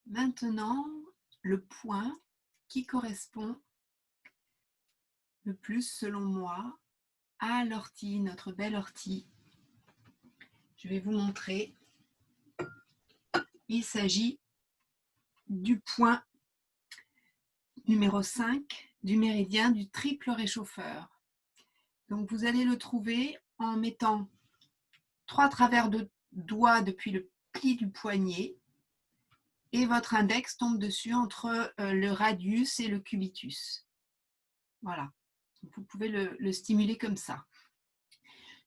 Maintenant, le point qui correspond le plus, selon moi, à l'ortie, notre belle ortie. Je vais vous montrer. Il s'agit du point numéro 5 du méridien du triple réchauffeur. Donc, vous allez le trouver en mettant 3 travers de doigts depuis le pli du poignet et votre index tombe dessus entre le radius et le cubitus. Voilà. Vous pouvez le stimuler comme ça.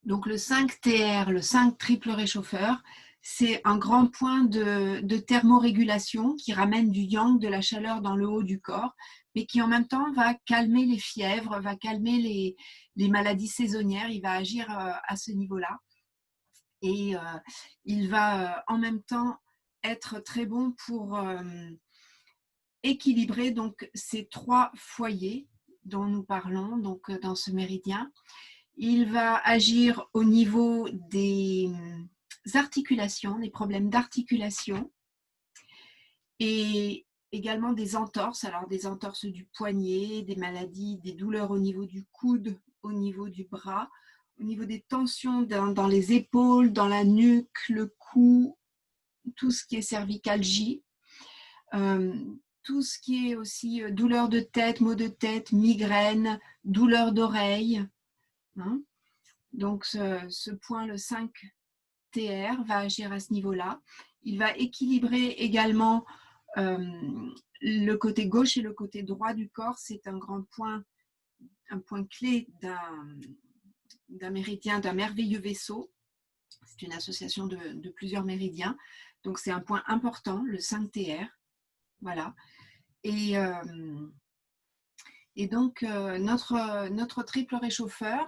Donc le 5 TR, le 5 triple réchauffeur, c'est un grand point de thermorégulation qui ramène du yang, de la chaleur dans le haut du corps, mais qui en même temps va calmer les fièvres, va calmer les maladies saisonnières, il va agir à ce niveau-là. Et il va en même temps être très bon pour équilibrer donc ces 3 foyers dont nous parlons donc dans ce méridien. Il va agir au niveau des articulations, des problèmes d'articulation et également des entorses, alors des entorses du poignet, des maladies, des douleurs au niveau du coude, au niveau du bras, au niveau des tensions dans les épaules, dans la nuque, le cou, tout ce qui est cervicalgie, tout ce qui est aussi douleur de tête, maux de tête, migraine, douleur d'oreille. Hein. Donc ce point, le 5 TR, va agir à ce niveau-là. Il va équilibrer également le côté gauche et le côté droit du corps. C'est un point clé d'un méridien, d'un merveilleux vaisseau. C'est une association de plusieurs méridiens. Donc c'est un point important, le 5 TR. Voilà. Et donc notre triple réchauffeur,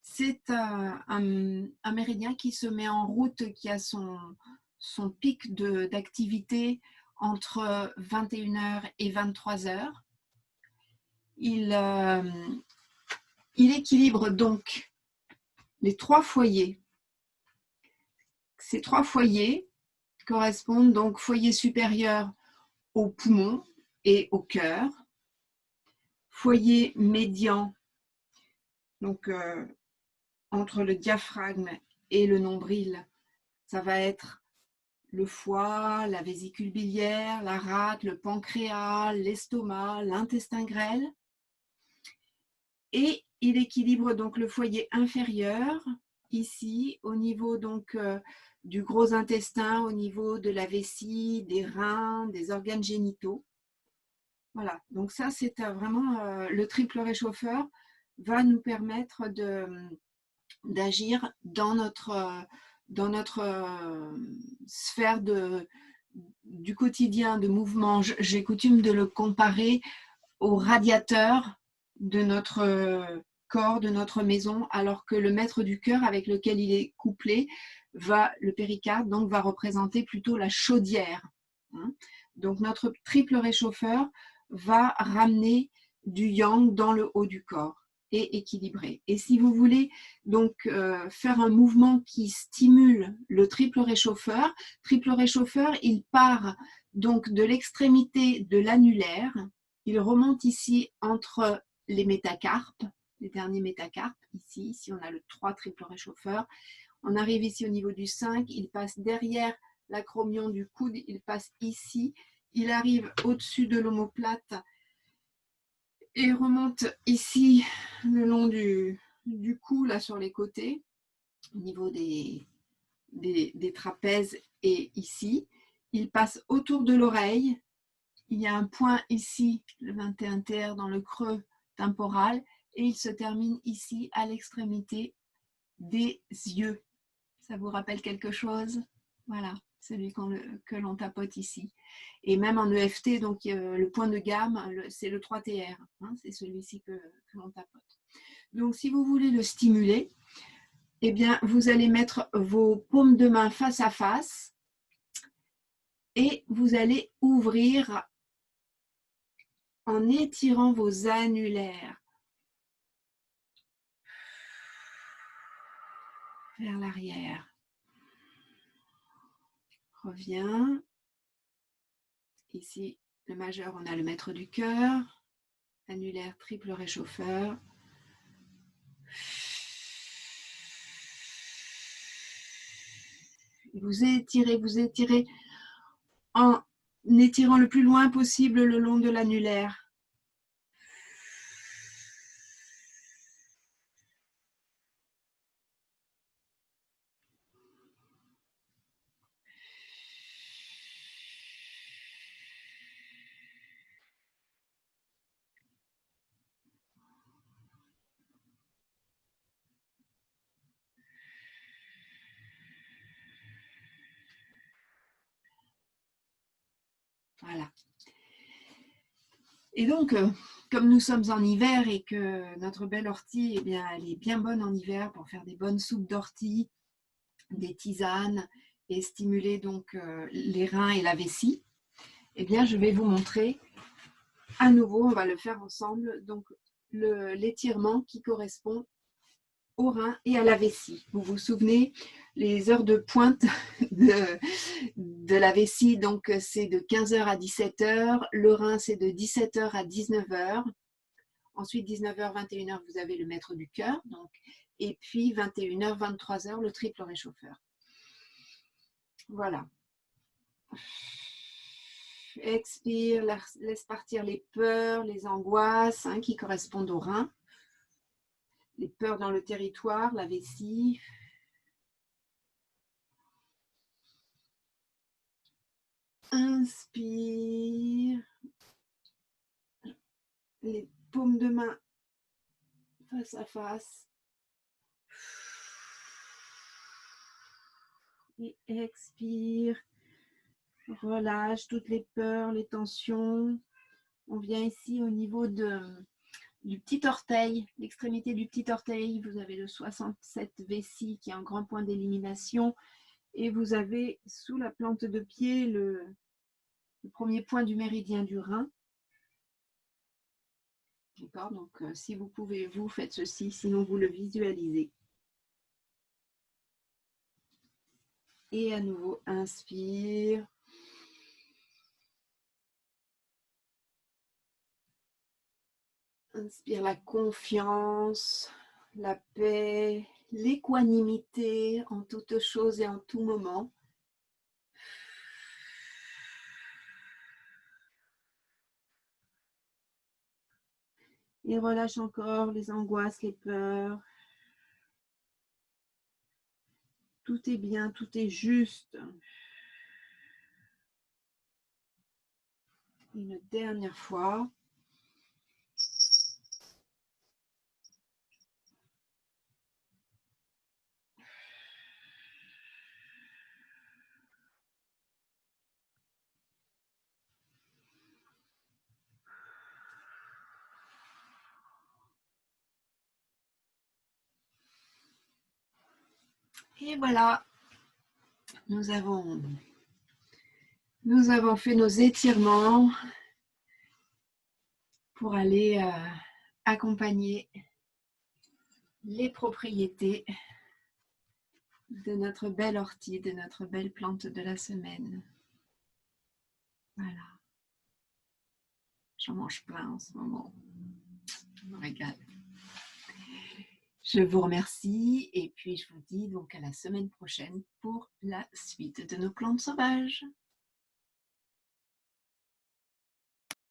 c'est un méridien qui se met en route, qui a son pic d'activité entre 21h et 23h. Il équilibre donc les 3 foyers. Ces 3 foyers correspondent donc foyer supérieur au poumon et au cœur, foyer médian, donc entre le diaphragme et le nombril, ça va être le foie, la vésicule biliaire, la rate, le pancréas, l'estomac, l'intestin grêle. Et il équilibre donc le foyer inférieur, ici, au niveau donc du gros intestin, au niveau de la vessie, des reins, des organes génitaux. Voilà, donc ça c'est vraiment le triple réchauffeur va nous permettre d'agir dans notre sphère du quotidien, de mouvement. J'ai coutume de le comparer au radiateur de notre corps, de notre maison, alors que le maître du cœur avec lequel il est couplé, le péricarde, donc va représenter plutôt la chaudière. Donc notre triple réchauffeur va ramener du yang dans le haut du corps et équilibrer. Et si vous voulez donc faire un mouvement qui stimule le triple réchauffeur, il part donc de l'extrémité de l'annulaire, il remonte ici entre les métacarpes, les derniers métacarpes, ici on a le 3 triple réchauffeur, on arrive ici au niveau du 5, il passe derrière l'acromion du coude, il passe ici, il arrive au-dessus de l'omoplate et remonte ici le long du cou, là sur les côtés, au niveau des trapèzes et ici. Il passe autour de l'oreille. Il y a un point ici, le 21 TR, dans le creux temporal, et il se termine ici à l'extrémité des yeux. Ça vous rappelle quelque chose? Voilà, celui que l'on tapote ici. Et même en EFT, donc le point de gamme, c'est le 3 TR. Hein, c'est celui-ci que l'on tapote. Donc si vous voulez le stimuler, eh bien, vous allez mettre vos paumes de main face à face et vous allez ouvrir en étirant vos annulaires vers l'arrière. Reviens. Ici, le majeur, on a le maître du cœur, annulaire, triple réchauffeur. Vous étirez en étirant le plus loin possible le long de l'annulaire. Voilà. Et donc, comme nous sommes en hiver et que notre belle ortie, eh bien, elle est bien bonne en hiver pour faire des bonnes soupes d'ortie, des tisanes et stimuler donc les reins et la vessie, eh bien, je vais vous montrer à nouveau, on va le faire ensemble, donc l'étirement qui correspond aux reins et à la vessie. Vous vous souvenez, les heures de pointe de la vessie, donc c'est de 15h à 17h, le rein c'est de 17h à 19h, ensuite 19h, 21h, vous avez le maître du cœur, donc, et puis 21h, 23h, le triple réchauffeur. Voilà. Expire, laisse partir les peurs, les angoisses qui correspondent aux reins, les peurs dans le territoire, la vessie. Inspire, les paumes de main face à face. Et expire, relâche toutes les peurs, les tensions. On vient ici au niveau du petit orteil, l'extrémité du petit orteil. Vous avez le 67 vessie qui est un grand point d'élimination. Et vous avez sous la plante de pied le premier point du méridien du rein. D'accord, donc si vous pouvez, vous faites ceci, sinon vous le visualisez. Et à nouveau, inspire. Inspire la confiance, la paix, l'équanimité en toute chose et en tout moment. Et relâche encore les angoisses, les peurs. Tout est bien, tout est juste. Une dernière fois. Et voilà, nous avons fait nos étirements pour aller accompagner les propriétés de notre belle ortie, de notre belle plante de la semaine. Voilà. J'en mange plein en ce moment. Je me régale. Je vous remercie et puis je vous dis donc à la semaine prochaine pour la suite de nos plantes sauvages.